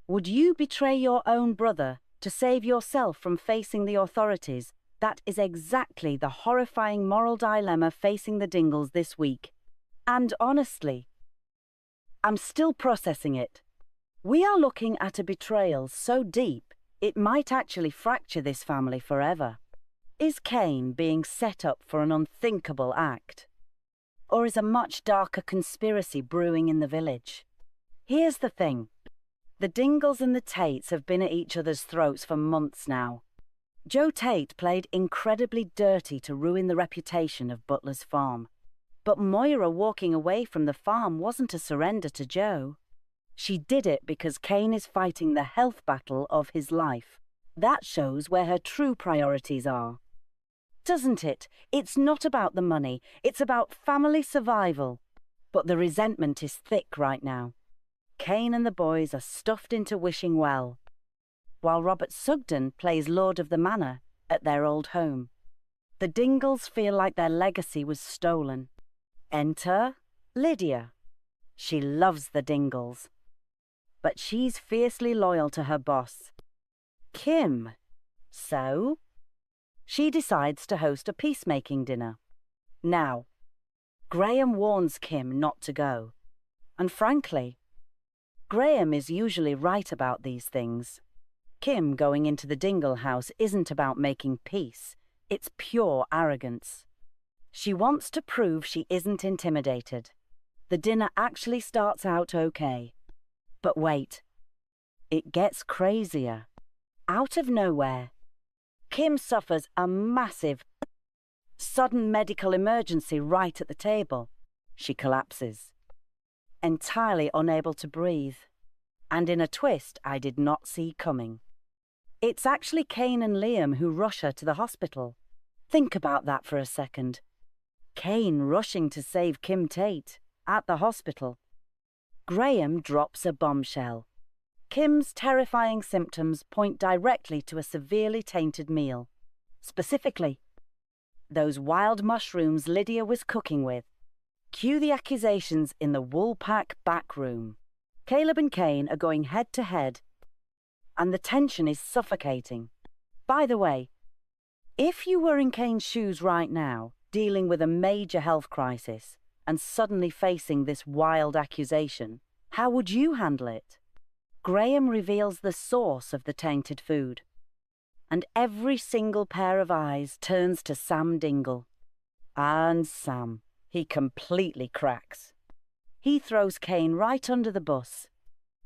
Would you betray your own brother to save yourself from facing the authorities? That is exactly the horrifying moral dilemma facing the Dingles this week. And honestly, I'm still processing it. We are looking at a betrayal so deep, it might actually fracture this family forever. Is Cain being set up for an unthinkable act? Or is a much darker conspiracy brewing in the village? Here's the thing. The Dingles and the Tates have been at each other's throats for months now. Joe Tate played incredibly dirty to ruin the reputation of Butler's farm. But Moira walking away from the farm wasn't a surrender to Joe. She did it because Cain is fighting the health battle of his life. That shows where her true priorities are. Doesn't it? It's not about the money, it's about family survival. But the resentment is thick right now. Cain and the boys are stuffed into wishing well, while Robert Sugden plays Lord of the Manor at their old home. The Dingles feel like their legacy was stolen. Enter Lydia. She loves the Dingles, but she's fiercely loyal to her boss, Kim. So she decides to host a peacemaking dinner. Now, Graham warns Kim not to go, and frankly, Graham is usually right about these things. Kim going into the Dingle house isn't about making peace, it's pure arrogance. She wants to prove she isn't intimidated. The dinner actually starts out okay. But wait, it gets crazier. Out of nowhere, Kim suffers a massive, sudden medical emergency right at the table. She collapses, entirely unable to breathe, and in a twist I did not see coming. It's actually Cain and Liam who rush her to the hospital. Think about that for a second. Cain rushing to save Kim Tate at the hospital. Graham drops a bombshell. Kim's terrifying symptoms point directly to a severely tainted meal. Specifically, those wild mushrooms Lydia was cooking with. Cue the accusations in the Woolpack back room. Caleb and Cain are going head to head, and the tension is suffocating. By the way, if you were in Cain's shoes right now, dealing with a major health crisis, and suddenly facing this wild accusation, how would you handle it? Graham reveals the source of the tainted food, and every single pair of eyes turns to Sam Dingle. And Sam, he completely cracks. He throws Cain right under the bus.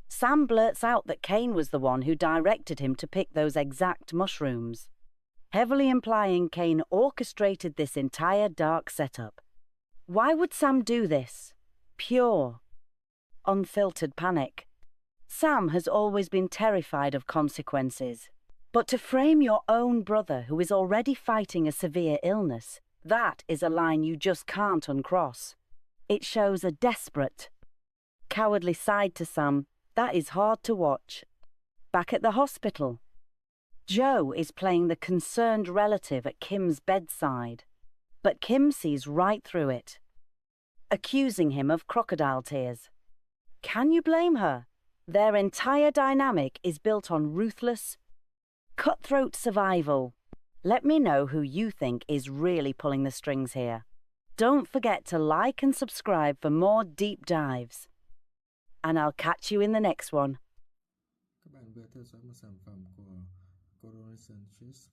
Sam blurts out that Cain was the one who directed him to pick those exact mushrooms, heavily implying Cain orchestrated this entire dark setup. Why would Sam do this? Pure, unfiltered panic. Sam has always been terrified of consequences. But to frame your own brother who is already fighting a severe illness, that is a line you just can't uncross. It shows a desperate, cowardly side to Sam that is hard to watch. Back at the hospital, Joe is playing the concerned relative at Kim's bedside, but Kim sees right through it, accusing him of crocodile tears. Can you blame her? Their entire dynamic is built on ruthless, cutthroat survival. Let me know who you think is really pulling the strings here. Don't forget to like and subscribe for more deep dives. And I'll catch you in the next one. Các bạn vừa theo dõi một sản phẩm của Coronation Cheese.